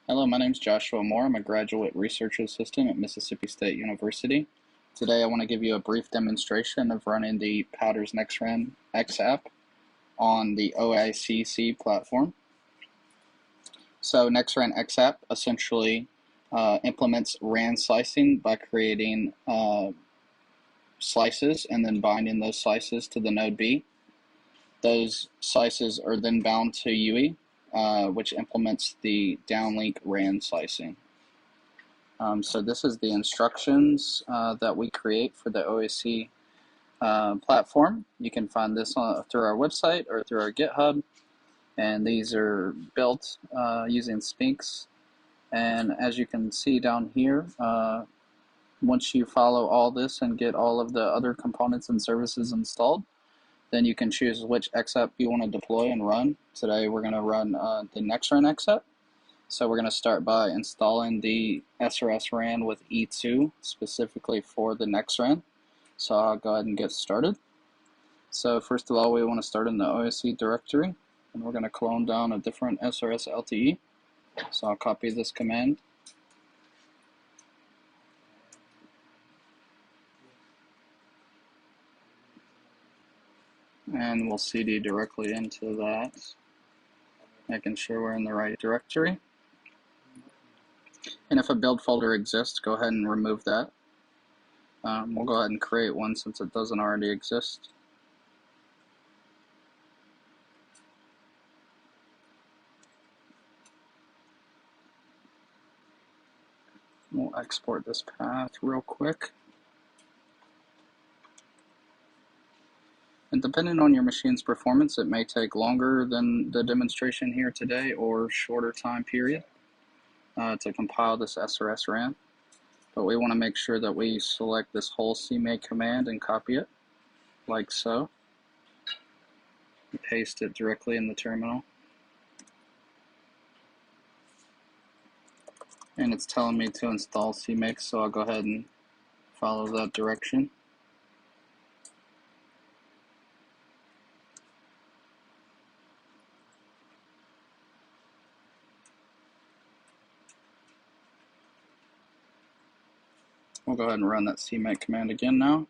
Hello, my name is Joshua Moore. I'm a graduate research assistant at Mississippi State University. Today I want to give you a brief demonstration of running the Powder Nexran Xapp on the OAIC platform. So Nexran Xapp essentially implements RAN slicing by creating slices and then binding those slices to the node B. Those slices are then bound to UE, which implements the downlink RAN slicing. So this is the instructions that we create for the OAIC platform. You can find this through our website or through our GitHub, and these are built using Sphinx. And as you can see down here, once you follow all this and get all of the other components and services installed, then you can choose which Xapp you want to deploy and run. Today we're going to run the Nexran Xapp. So we're going to start by installing the SRS RAN with E2 specifically for the Nexran. So I'll go ahead and get started. So first of all, we want to start in the OAIC directory, and we're going to clone down a different SRS LTE. So I'll copy this command. And we'll CD directly into that, making sure we're in the right directory. And if a build folder exists, go ahead and remove that. We'll go ahead and create one since it doesn't already exist. We'll export this path real quick. And depending on your machine's performance, it may take longer than the demonstration here today or shorter time period to compile this SRS RAN. But we want to make sure that we select this whole CMake command and copy it, like so. And paste it directly in the terminal. And it's telling me to install CMake, so I'll go ahead and follow that direction. We'll go ahead and run that CMake command again now.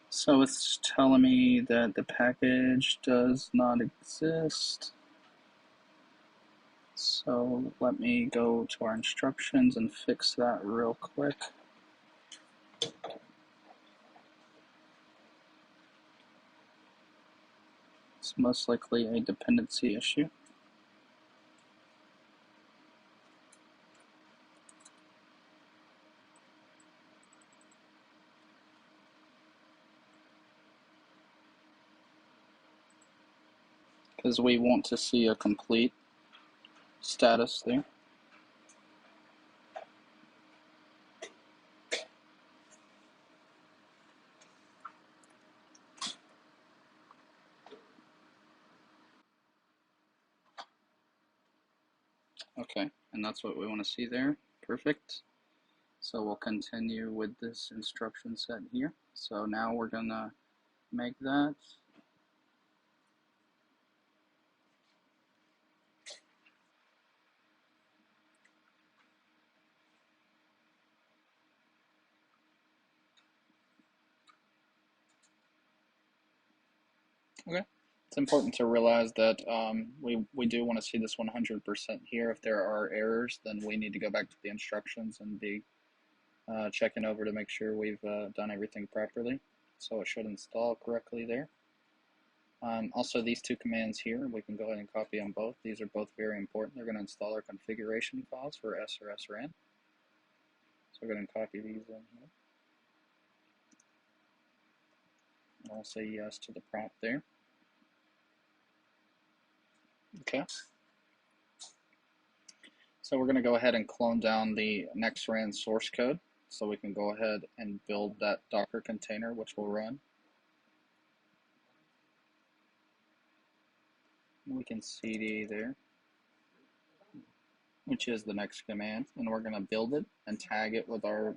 So it's telling me that the package does not exist. So let me go to our instructions and fix that real quick. It's most likely a dependency issue. Because we want to see a complete status there. Okay, and that's what we want to see there. Perfect. So we'll continue with this instruction set here. So now we're gonna make that. Okay. It's important to realize that we do want to see this 100% here. If there are errors, then we need to go back to the instructions and be checking over to make sure we've done everything properly. So it should install correctly there. Also, these two commands here, we can go ahead and copy them both. These are both very important. They're going to install our configuration files for SRS RAN. So we're going to copy these in here. I'll say yes to the prompt there. Okay. So we're going to go ahead and clone down the Nexran source code so we can go ahead and build that Docker container which will run. We can cd there, which is the next command, and we're going to build it and tag it with our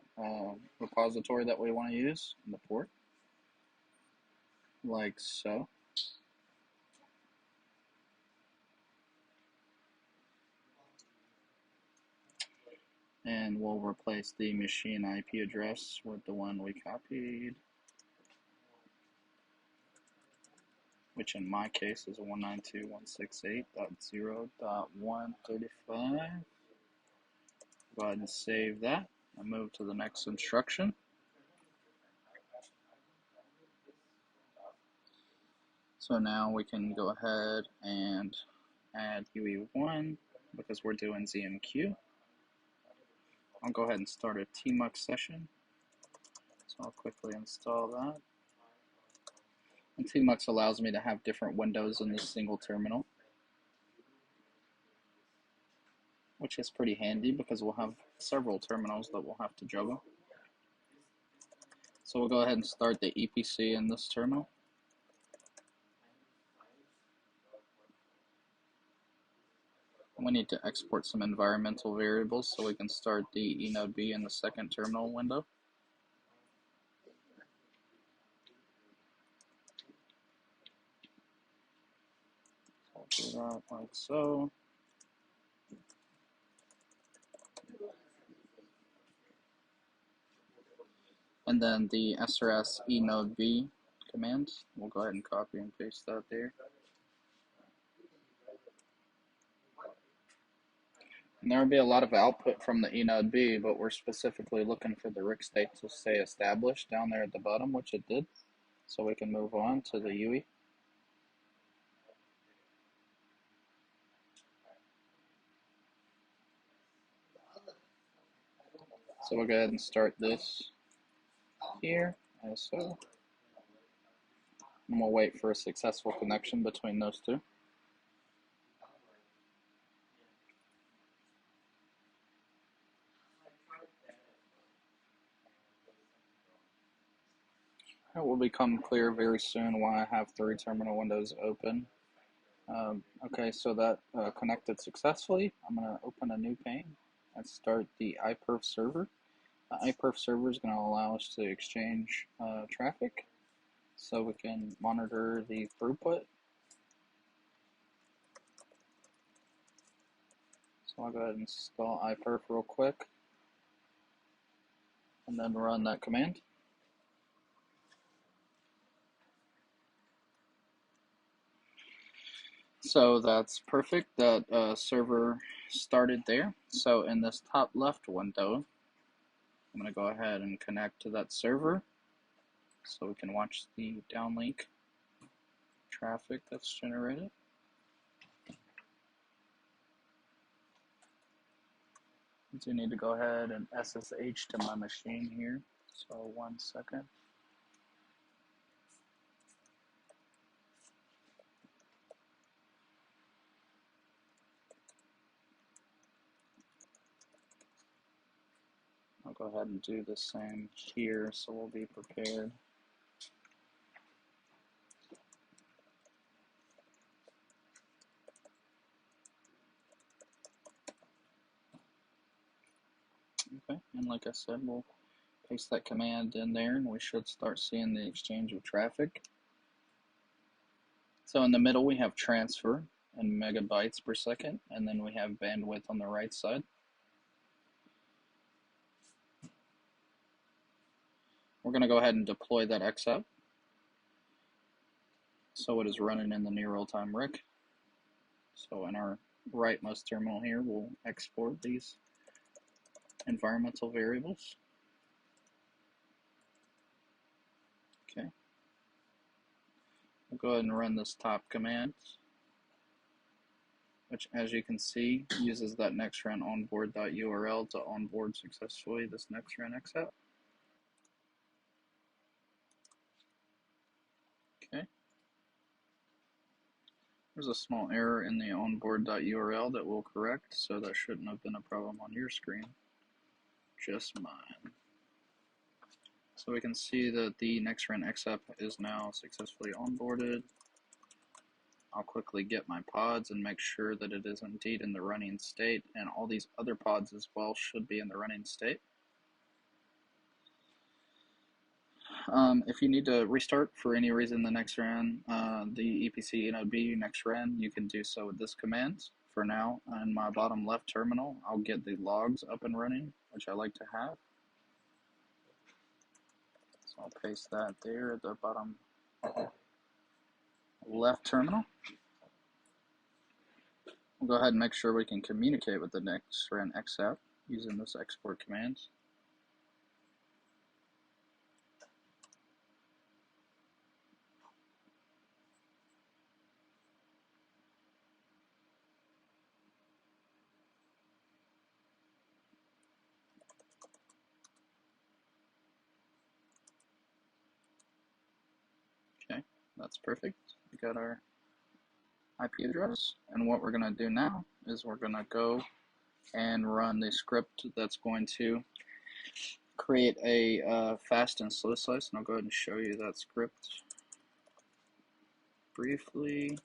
repository that we want to use in the port, like so. And we'll replace the machine IP address with the one we copied, which in my case is 192.168.0.135. Go ahead and save that and move to the next instruction. So now we can go ahead and add UE1 because we're doing ZMQ. I'll go ahead and start a tmux session. So I'll quickly install that. And tmux allows me to have different windows in this single terminal, which is pretty handy because we'll have several terminals that we'll have to juggle. So we'll go ahead and start the EPC in this terminal. We need to export some environmental variables so we can start the eNodeB in the second terminal window. So I'll do that like so. And then the SRS eNodeB command, we'll go ahead and copy and paste that there. And there will be a lot of output from the eNodeB, but we're specifically looking for the RIC state to stay established down there at the bottom, which it did. So we can move on to the UE. So we'll go ahead and start this here, as so. And we'll wait for a successful connection between those two. It will become clear very soon why I have 3 terminal windows open. Okay, so that connected successfully. I'm going to open a new pane and start the iPerf server. The iPerf server is going to allow us to exchange traffic so we can monitor the throughput. So I'll go ahead and install iPerf real quick and then run that command. So that's perfect. That server started there. So in this top left window, I'm going to go ahead and connect to that server so we can watch the downlink traffic that's generated. I do need to go ahead and SSH to my machine here. So 1 second. I'll go ahead and do the same here so we'll be prepared. Okay, and like I said, we'll paste that command in there and we should start seeing the exchange of traffic. So in the middle we have transfer in megabytes per second, and then we have bandwidth on the right side. We're going to go ahead and deploy that Xapp. So it is running in the near real-time RIC. So in our rightmost terminal here, we'll export these environmental variables. Okay. We'll go ahead and run this top command, which, as you can see, uses that Nexran onboard.url to onboard successfully this Nexran Xapp. Okay. There's a small error in the onboard.url that we'll correct, so that shouldn't have been a problem on your screen, just mine. So we can see that the Nexran Xapp is now successfully onboarded. I'll quickly get my pods and make sure that it is indeed in the running state, and all these other pods as well should be in the running state. If you need to restart for any reason the Nexran, the EPC eNodeB Nexran, you can do so with this command. for now. In my bottom left terminal, I'll get the logs up and running, which I like to have. So I'll paste that there at the bottom left terminal. We'll go ahead and make sure we can communicate with the Nexran Xapp using this export command. Okay, that's perfect. We got our IP address, and what we're going to do now is we're going to go and run the script that's going to create a fast and slow slice, and I'll go ahead and show you that script briefly.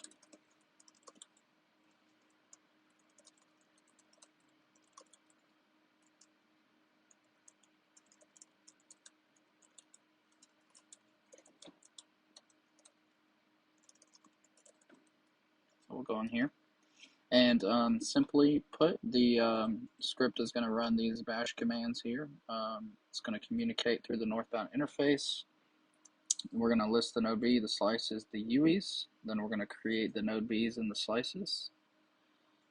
So we'll go in here, and simply put, the script is going to run these bash commands here. It's going to communicate through the northbound interface. We're going to list the node B, the slices, the UEs. Then we're going to create the node Bs and the slices.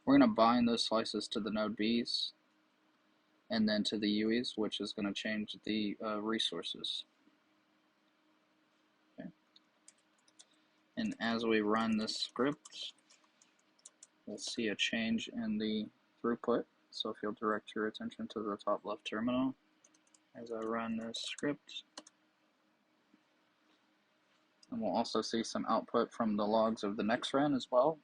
We're going to bind those slices to the node Bs and then to the UEs, which is going to change the resources. Okay. And as we run this script, we'll see a change in the throughput. So if you'll direct your attention to the top left terminal as I run this script. And we'll also see some output from the logs of the Nexran as well,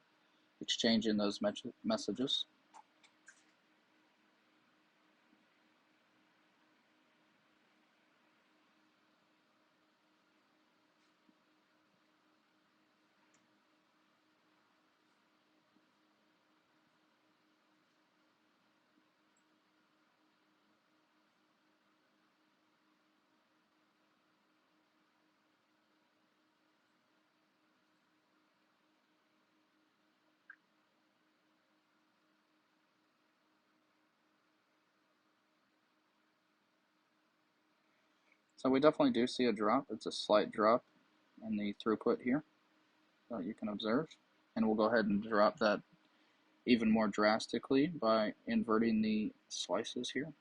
exchanging those messages. So we definitely do see a drop. It's a slight drop in the throughput here that you can observe. And we'll go ahead and drop that even more drastically by inverting the slices here.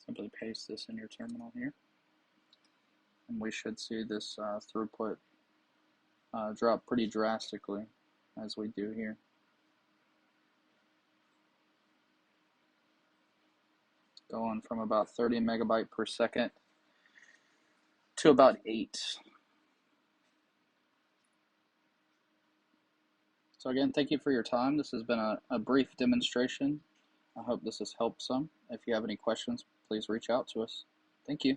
Simply paste this in your terminal here. And we should see this throughput drop pretty drastically as we do here. Going from about 30 megabyte per second to about 8. So again, thank you for your time. This has been a brief demonstration. I hope this has helped some. If you have any questions, please reach out to us. Thank you.